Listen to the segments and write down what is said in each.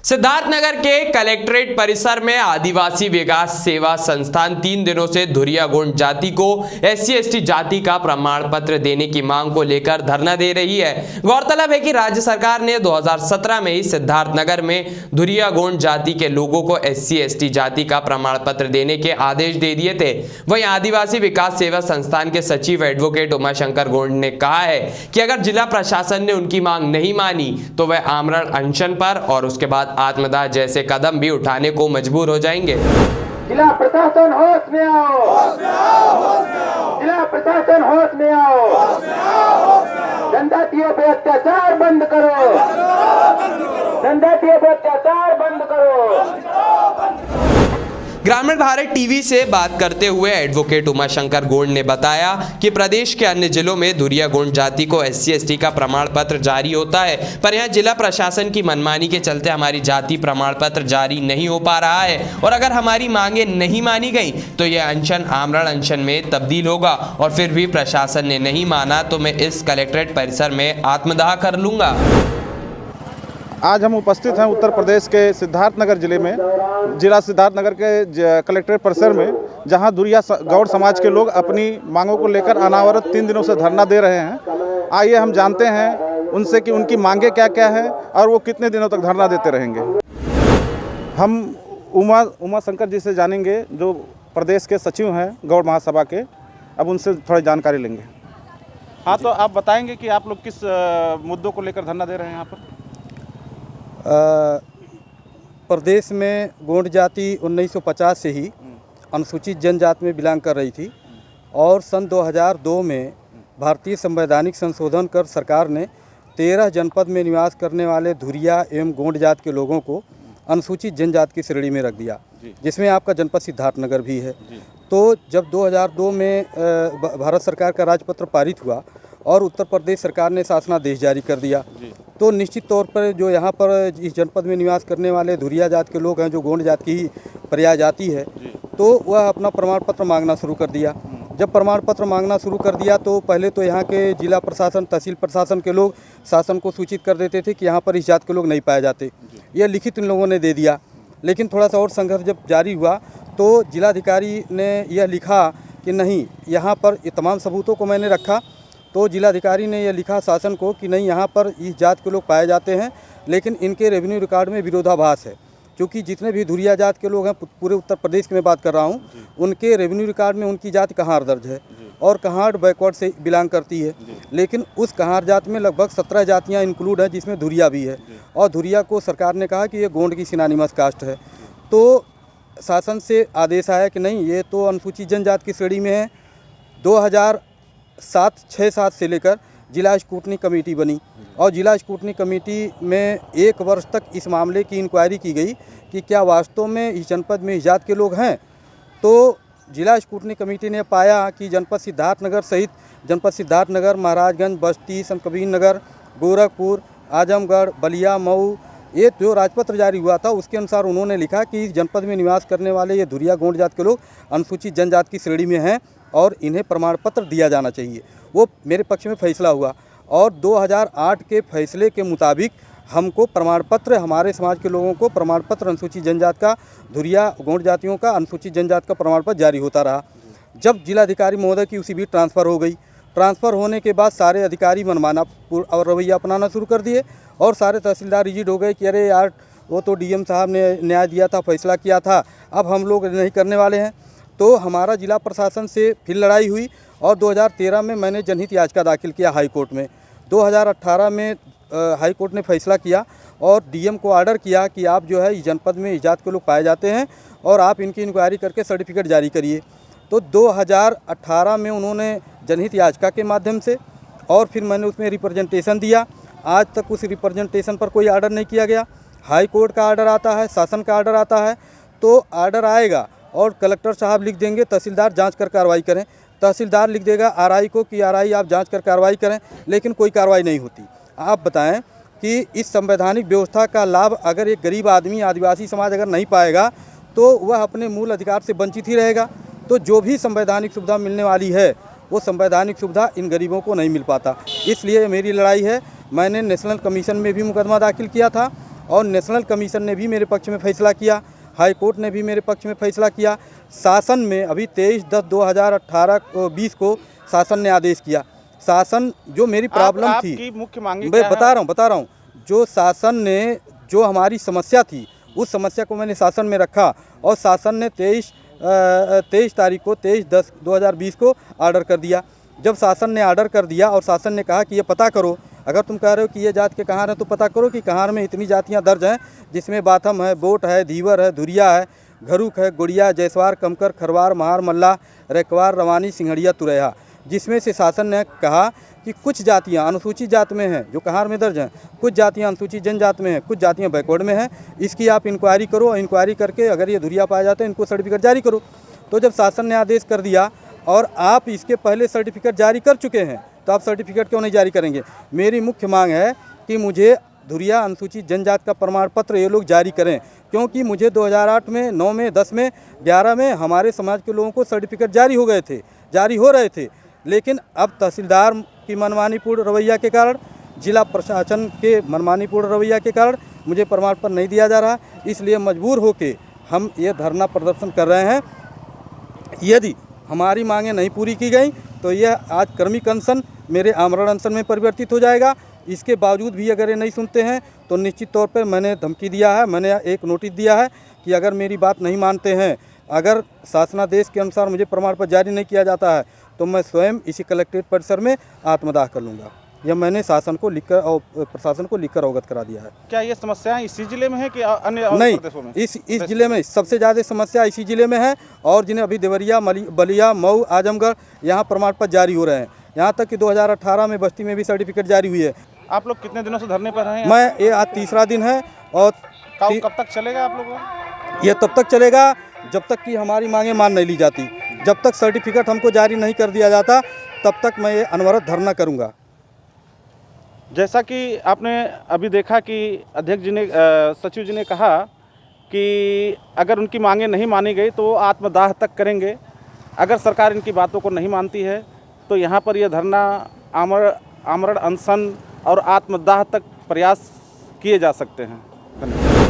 सिद्धार्थनगर के कलेक्ट्रेट परिसर में आदिवासी विकास सेवा संस्थान 3 दिनों से धुरिया गोंड जाति को SC/ST जाति का प्रमाण पत्र देने की मांग को लेकर धरना दे रही है। गौरतलब है कि राज्य सरकार ने 2017 में ही सिद्धार्थनगर में धुरिया गोंड जाति के लोगों को SC/ST जाति का प्रमाण पत्र देने के आदेश दे दिए थे। वहीं आदिवासी विकास सेवा संस्थान के सचिव एडवोकेट उमाशंकर गोंड ने कहा है कि अगर जिला प्रशासन ने उनकी मांग नहीं मानी तो वह आमरण अनशन पर और उसके बाद आत्मदाह जैसे कदम भी उठाने को मजबूर हो जाएंगे। जिला प्रशासन होश में आओ, होश में आओ, होश में आओ। जिला प्रशासन होश में आओ, होश में आओ, होश में आओ। जनजातियों पे अत्याचार बंद करो, जनजातियों पे अत्याचार बंद करो। ग्रामीण भारत टीवी से बात करते हुए एडवोकेट उमाशंकर गोंड ने बताया कि प्रदेश के अन्य जिलों में धुरिया गोंड जाति को SC/ST का प्रमाण पत्र जारी होता है, पर यहाँ जिला प्रशासन की मनमानी के चलते हमारी जाति प्रमाण पत्र जारी नहीं हो पा रहा है और अगर हमारी मांगे नहीं मानी गई तो यह अनशन आमरण अनशन में तब्दील होगा और फिर भी प्रशासन ने नहीं माना तो मैं इस कलेक्ट्रेट परिसर में आत्मदाह कर लूंगा। आज हम उपस्थित हैं उत्तर प्रदेश के सिद्धार्थनगर जिले में, जिला सिद्धार्थनगर के कलेक्ट्रेट परिसर में, जहां धुरिया गौड़ समाज के लोग अपनी मांगों को लेकर अनावरत 3 दिनों से धरना दे रहे हैं। आइए हम जानते हैं उनसे कि उनकी मांगे क्या क्या हैं और वो कितने दिनों तक धरना देते रहेंगे। हम उमा शंकर जी से जानेंगे, जो प्रदेश के सचिव हैं गौड़ महासभा के। अब उनसे थोड़ी जानकारी लेंगे। हाँ, तो आप बताएंगे कि आप लोग किस मुद्दों को लेकर धरना दे रहे हैं यहाँ पर? प्रदेश में गोंड जाति 1950 से ही अनुसूचित जनजाति में बिलोंग कर रही थी और सन 2002 में भारतीय संवैधानिक संशोधन कर सरकार ने 13 जनपद में निवास करने वाले धुरिया एवं गोंड जाति के लोगों को अनुसूचित जनजाति की श्रेणी में रख दिया, जिसमें आपका जनपद सिद्धार्थनगर भी है। तो जब 2002 में भारत सरकार का राजपत्र पारित हुआ और उत्तर प्रदेश सरकार ने शासनादेश जारी कर दिया, तो निश्चित तौर पर जो यहाँ पर इस जनपद में निवास करने वाले धुरिया जाति के लोग हैं, जो गोंड जाति की पर्याय जाति है, तो वह अपना प्रमाण पत्र मांगना शुरू कर दिया। जब प्रमाण पत्र मांगना शुरू कर दिया तो पहले तो यहाँ के जिला प्रशासन, तहसील प्रशासन के लोग शासन को सूचित कर देते थे कि यहाँ पर इस जाति के लोग नहीं पाए जाते। यह लिखित इन लोगों ने दे दिया, लेकिन थोड़ा सा और संघर्ष जब जारी हुआ तो जिलाधिकारी ने यह लिखा कि नहीं, यहाँ पर ये तमाम सबूतों को मैंने रखा। तो जिलाधिकारी ने यह लिखा शासन को कि नहीं, यहाँ पर इस जात के लोग पाए जाते हैं, लेकिन इनके रेवेन्यू रिकॉर्ड में विरोधाभास है। क्योंकि जितने भी धुरिया जात के लोग हैं, पूरे उत्तर प्रदेश की मैं बात कर रहा हूँ, उनके रेवेन्यू रिकॉर्ड में उनकी जाति कहार दर्ज है और कहार बैकवर्ड से बिलोंग करती है। लेकिन उस कहार जात में लगभग 17 जातियाँ इंक्लूड हैं, जिसमें धुरिया भी है। और धुरिया को सरकार ने कहा कि ये गोंड की सिनानिमस कास्ट है। तो शासन से आदेश आया कि नहीं, ये तो अनुसूचित जनजाति की श्रेणी में है। 2006-7 से लेकर जिला स्क्रूटनी कमेटी बनी और जिला स्क्रूटनी कमेटी में 1 वर्ष तक इस मामले की इंक्वायरी की गई कि क्या वास्तव में इस जनपद में इस जात के लोग हैं। तो जिला स्क्रूटनी कमेटी ने पाया कि जनपद सिद्धार्थनगर सहित जनपद सिद्धार्थनगर, महाराजगंज, बस्ती, संत कबीर नगर, गोरखपुर, आजमगढ़, बलिया, मऊ, ये जो राजपत्र जारी हुआ था उसके अनुसार उन्होंने लिखा कि इस जनपद में निवास करने वाले ये धुरिया गोंड जात के लोग अनुसूचित जनजाति की श्रेणी में हैं और इन्हें प्रमाण पत्र दिया जाना चाहिए। वो मेरे पक्ष में फैसला हुआ और 2008 के फैसले के मुताबिक हमको प्रमाण पत्र, हमारे समाज के लोगों को प्रमाण पत्र अनुसूचित जनजाति का, धुरिया गोंड जातियों का अनुसूचित जनजाति का प्रमाण पत्र जारी होता रहा। जब जिलाधिकारी महोदय की उसी बीच ट्रांसफ़र हो गई, ट्रांसफ़र होने के बाद सारे अधिकारी मनमाना और रवैया अपनाना शुरू कर दिए और सारे तहसीलदार रिजिड हो गए कि अरे यार, वो तो DM साहब ने न्याय दिया था, फैसला किया था, अब हम लोग नहीं करने वाले हैं। तो हमारा जिला प्रशासन से फिर लड़ाई हुई और 2013 में मैंने जनहित याचिका दाखिल किया हाई कोर्ट में। 2018 में हाई कोर्ट ने फैसला किया और DM को ऑर्डर किया कि आप जो है इस जनपद में इस जात के लोग पाए जाते हैं और आप इनकी इंक्वायरी करके सर्टिफिकेट जारी करिए। तो 2018 में उन्होंने जनहित याचिका के माध्यम से और फिर मैंने उसमें रिप्रेजेंटेशन दिया। आज तक उस रिप्रेजेंटेशन पर कोई ऑर्डर नहीं किया गया। हाई कोर्ट का ऑर्डर आता है, शासन का ऑर्डर आता है, तो ऑर्डर आएगा और कलेक्टर साहब लिख देंगे तहसीलदार जांच कर कार्रवाई करें, तहसीलदार लिख देगा RI को कि RI आप जांच कर कार्रवाई करें, लेकिन कोई कार्रवाई नहीं होती। आप बताएं कि इस संवैधानिक व्यवस्था का लाभ अगर एक गरीब आदमी, आदिवासी समाज अगर नहीं पाएगा तो वह अपने मूल अधिकार से वंचित ही रहेगा। तो जो भी संवैधानिक सुविधा मिलने वाली है वो संवैधानिक सुविधा इन गरीबों को नहीं मिल पाता। इसलिए मेरी लड़ाई है। मैंने नेशनल कमीशन में भी मुकदमा दाखिल किया था और नेशनल कमीशन ने भी मेरे पक्ष में फैसला किया, हाई कोर्ट ने भी मेरे पक्ष में फैसला किया। शासन में अभी 23/10/2018-20 को शासन ने आदेश किया। शासन जो मेरी प्रॉब्लम थी, आपकी मुख्य मांगे मैं बता रहा हूँ, जो शासन ने जो हमारी समस्या थी उस समस्या को मैंने शासन में रखा और शासन ने 23 तारीख को 23/10/2020 को ऑर्डर कर दिया। जब शासन ने ऑर्डर कर दिया और शासन ने कहा कि ये पता करो, अगर तुम कह रहे हो कि ये जात के कहार हैं तो पता करो कि कहार में इतनी जातियां दर्ज हैं, जिसमें बाथम है, बोट है, धीवर है, धुरिया है, घरुक है, गुड़िया, जयसवार, कमकर, खरवार, महार, मल्ला, रेकवार, रवानी, सिंघड़िया, तुरैया, जिसमें से शासन ने कहा कि कुछ जातियां अनुसूचित जात में हैं जो कहार में दर्ज हैं, कुछ जातियां अनुसूचित जनजात में हैं, कुछ जातियां बैकवर्ड में हैं। इसकी आप इंक्वायरी करो, इंक्वायरी करके अगर ये धुरिया पाए जाते हैं इनको सर्टिफिकेट जारी करो। तो जब शासन ने आदेश कर दिया और आप इसके पहले सर्टिफिकेट जारी कर चुके हैं तो आप सर्टिफिकेट क्यों नहीं जारी करेंगे? मेरी मुख्य मांग है कि मुझे धुरिया अनुसूचित जनजात का प्रमाण पत्र ये लोग जारी करें, क्योंकि मुझे 2008 में, 9 में, 10 में, 11 में हमारे समाज के लोगों को सर्टिफिकेट जारी हो रहे थे, लेकिन अब तहसीलदार की मनमानीपूर्ण रवैया के कारण, जिला प्रशासन के मनमानीपूर्ण रवैया के कारण मुझे प्रमाण पत्र नहीं दिया जा रहा। इसलिए मजबूर होकर हम ये धरना प्रदर्शन कर रहे हैं। यदि हमारी मांगें नहीं पूरी की गई तो यह आज कर्मिक अनशन मेरे आमरण अनशन में परिवर्तित हो जाएगा। इसके बावजूद भी अगर ये नहीं सुनते हैं तो निश्चित तौर पर मैंने धमकी दिया है, मैंने एक नोटिस दिया है कि अगर मेरी बात नहीं मानते हैं, अगर शासनादेश के अनुसार मुझे प्रमाण पत्र जारी नहीं किया जाता है तो मैं स्वयं इसी कलेक्ट्रेट परिसर में आत्मदाह कर लूँगा। यह मैंने शासन को लिखकर और प्रशासन को लिखकर अवगत करा दिया है। क्या ये समस्याएं इसी जिले में है कि अन्य नहीं, प्रदेशों में? इस जिले में सबसे ज़्यादा समस्या इसी जिले में है और जिन्हें अभी देवरिया, बलिया, मऊ, आजमगढ़ यहाँ प्रमाण पत्र जारी हो रहे हैं। यहाँ तक कि 2018 में बस्ती में भी सर्टिफिकेट जारी हुई है। आप लोग कितने दिनों से धरने पर हैं? मैं ये आज तीसरा दिन है और कब तक चलेगा आप लोगों का? ये तब तक चलेगा जब तक कि हमारी मांगें मान नहीं ली जाती। जब तक सर्टिफिकेट हमको जारी नहीं कर दिया जाता तब तक मैं ये अनवरत धरना करूँगा। जैसा कि आपने अभी देखा कि अध्यक्ष जी ने, सचिव जी ने कहा कि अगर उनकी मांगें नहीं मानी गई तो वो आत्मदाह तक करेंगे। अगर सरकार इनकी बातों को नहीं मानती है तो यहाँ पर यह धरना, आमरण अनशन और आत्मदाह तक प्रयास किए जा सकते हैं।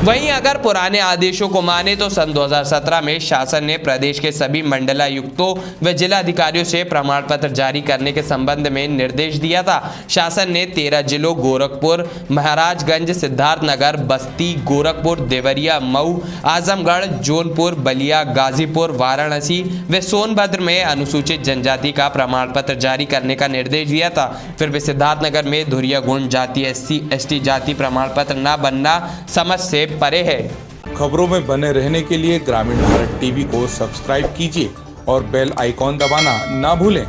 वहीं अगर पुराने आदेशों को माने तो सन 2017 में शासन ने प्रदेश के सभी मंडलायुक्तों व जिला अधिकारियों से प्रमाण पत्र जारी करने के संबंध में निर्देश दिया था। शासन ने 13 जिलों गोरखपुर, महाराजगंज, सिद्धार्थनगर, बस्ती, गोरखपुर, देवरिया, मऊ, आजमगढ़, जौनपुर, बलिया, गाजीपुर, वाराणसी व सोनभद्र में अनुसूचित जनजाति का प्रमाण पत्र जारी करने का निर्देश दिया था। फिर भी सिद्धार्थनगर में धुरिया गोंड जाति, SC/ST जाति प्रमाण पत्र न बनना समझ से परे है। खबरों में बने रहने के लिए ग्रामीण भारत टीवी को सब्सक्राइब कीजिए और बेल आइकॉन दबाना ना भूलें।